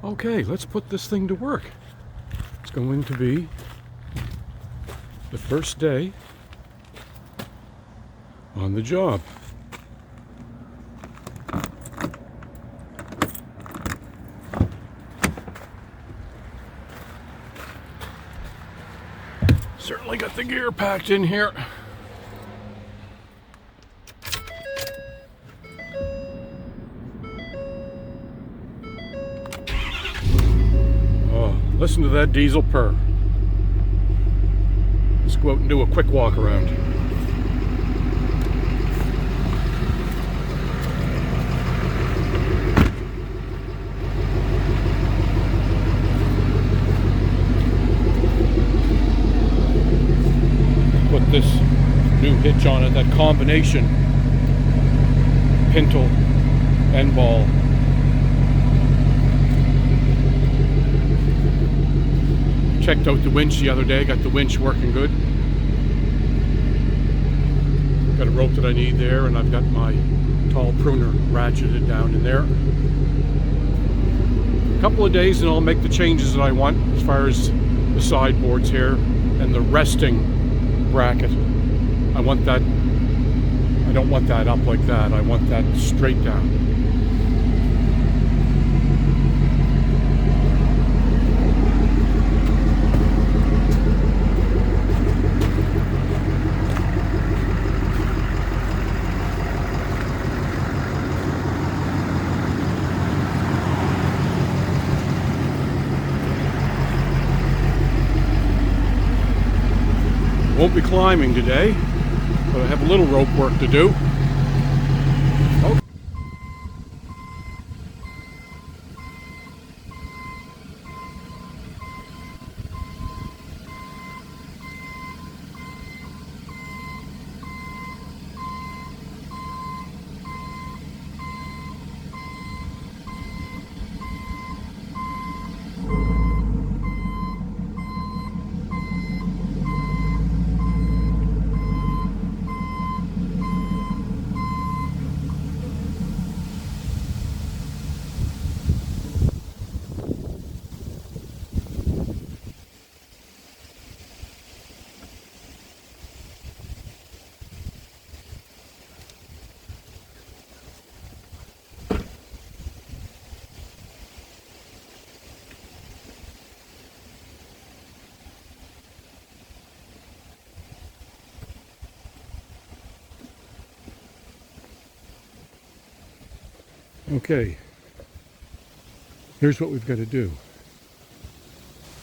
Okay, let's put this thing to work. It's going to be the first day on the job. Certainly got the gear packed in here. Oh, listen to that diesel purr. Let's go out and do a quick walk around. Put this new hitch on it, that combination pintle end ball. Checked out the winch the other day, got the winch working good. Got a rope that I need there, and I've got my tall pruner ratcheted down in there. A couple of days and I'll make the changes that I want as far as the sideboards here and the resting bracket. I want that, I don't want that up like that, I want that straight down. Won't be climbing today, but I have a little rope work to do. Oh. Okay, here's what we've got to do.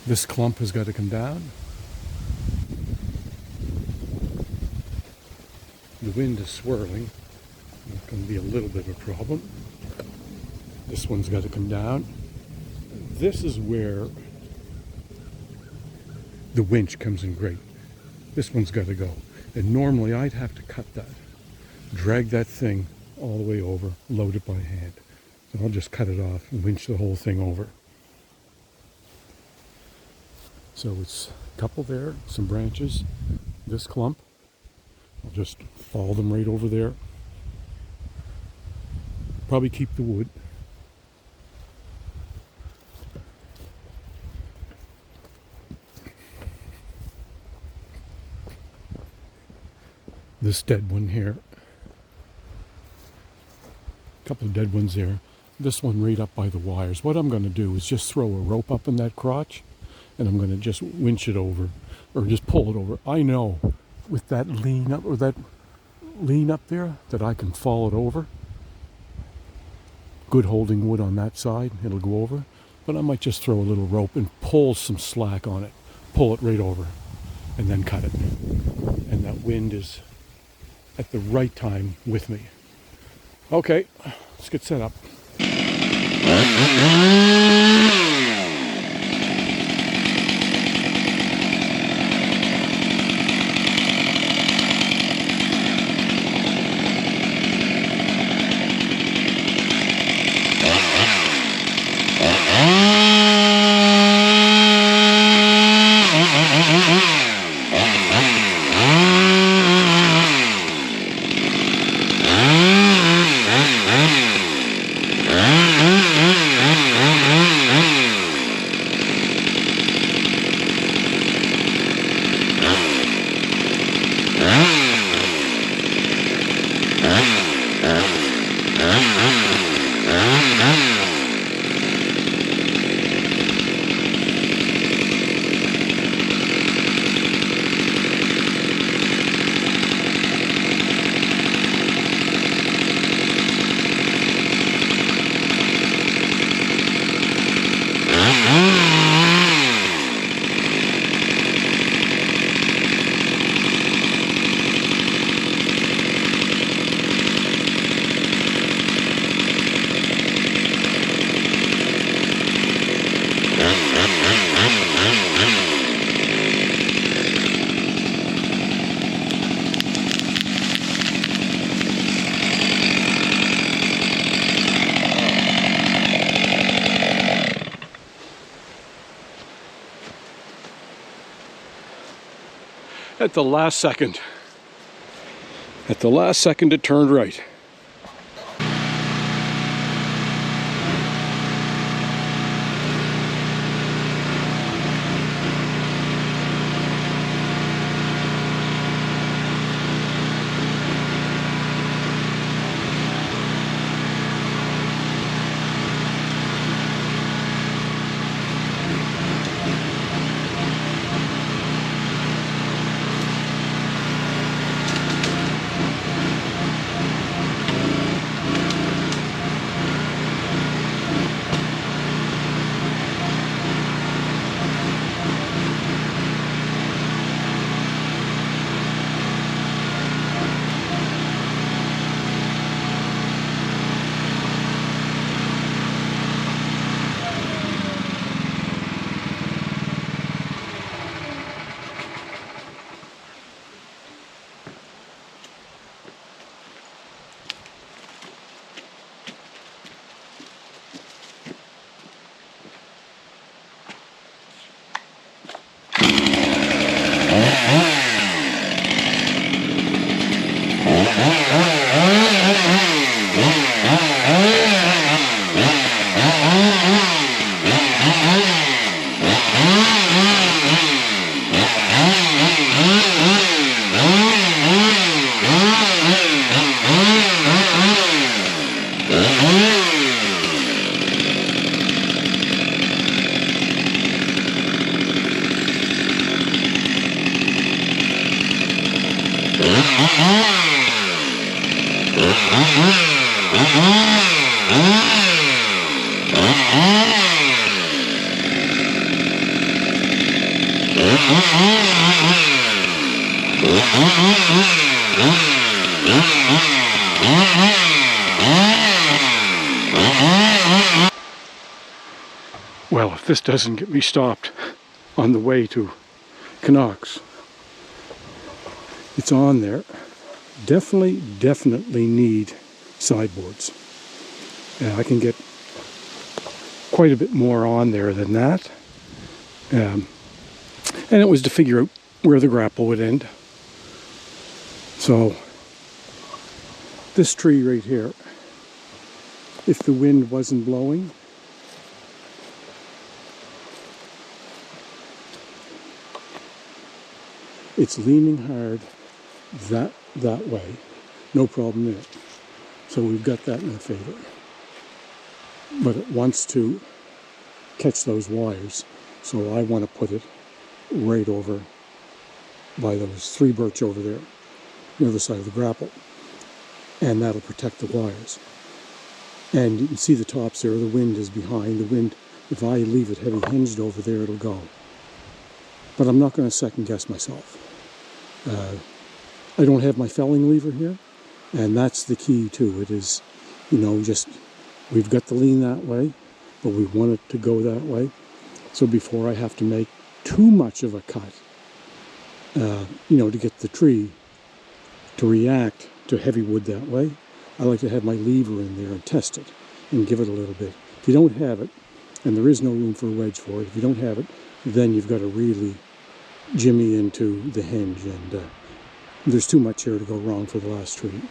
This clump has got to come down. The wind is swirling. It's going to be a little bit of a problem. This one's got to come down. This is where the winch comes in great. This one's got to go. And normally I'd have to cut that, drag that thing all the way over, load it by hand. So I'll just cut it off and winch the whole thing over. So it's a couple there, some branches, this clump. I'll just follow them right over there. Probably keep the wood. This dead one here. Couple of dead ones there. This one right up by the wires. What I'm going to do is just throw a rope up in that crotch, and I'm going to just winch it over, or just pull it over. I know with that lean up, or that lean up there, that I can fall it over. Good holding wood on that side, it'll go over. But I might just throw a little rope and pull some slack on it, pull it right over, and then cut it. And that wind is at the right time with me. Okay, let's get set up. at the last second. At the last second it turned right. Well, if this doesn't get me stopped on the way to Canucks, it's on there. Definitely need sideboards. And I can get quite a bit more on there than that. And it was to figure out where the grapple would end. So this tree right here, if the wind wasn't blowing, it's leaning hard that way, no problem there. So we've got that in our favor. But it wants to catch those wires, so I want to put it right over by those 3 birch over there, the other side of the grapple, and that'll protect the wires. And you can see the tops there, the wind is behind. The wind, if I leave it heavy hinged over there, it'll go. But I'm not going to second guess myself. I don't have my felling lever here, and that's the key to it is, you know, just we've got the lean that way, but we want it to go that way. So before I have to make too much of a cut, you know, to get the tree to react to heavy wood that way, I like to have my lever in there and test it and give it a little bit. If you don't have it, and there is no room for a wedge for it, if you don't have it, then you've got to really jimmy into the hinge, and there's too much here to go wrong for the last tree.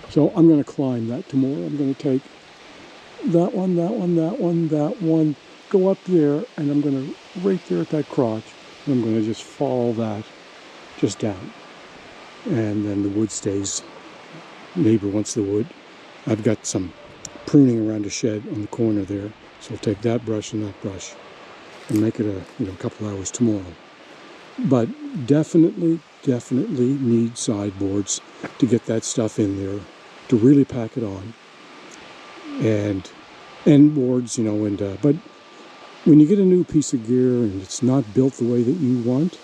So I'm going to climb that tomorrow. I'm going to take that one, go up there, and I'm going to, right there at that crotch, I'm going to just follow that just down. And then the wood stays. Neighbor wants the wood. I've got some pruning around a shed on the corner there, so I'll take that brush and that brush and make it a couple hours tomorrow. But definitely need sideboards to get that stuff in there, to really pack it on. And end boards, but when you get a new piece of gear and it's not built the way that you want,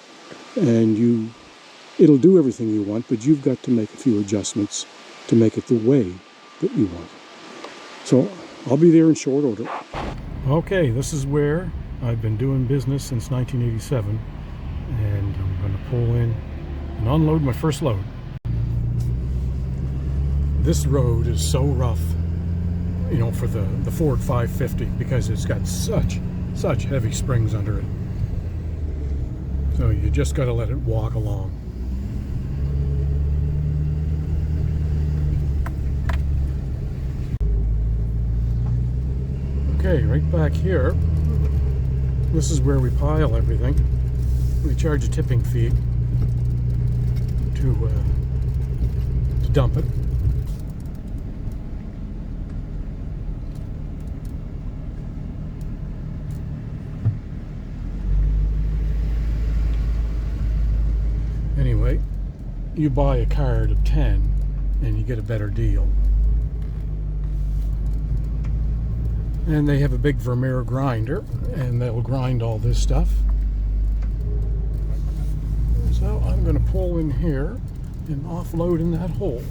and it'll do everything you want, but you've got to make a few adjustments to make it the way that you want. So I'll be there in short order. Okay, this is where I've been doing business since 1987, and I'm going to pull in and unload my first load. This road is so rough, for the Ford 550, because it's got such heavy springs under it. So you just got to let it walk along. Okay, right back here. This is where we pile everything. We charge a tipping fee to dump it. Anyway, you buy a card of 10 and you get a better deal. And they have a big Vermeer grinder, and they'll grind all this stuff. So I'm going to pull in here and offload in that hole.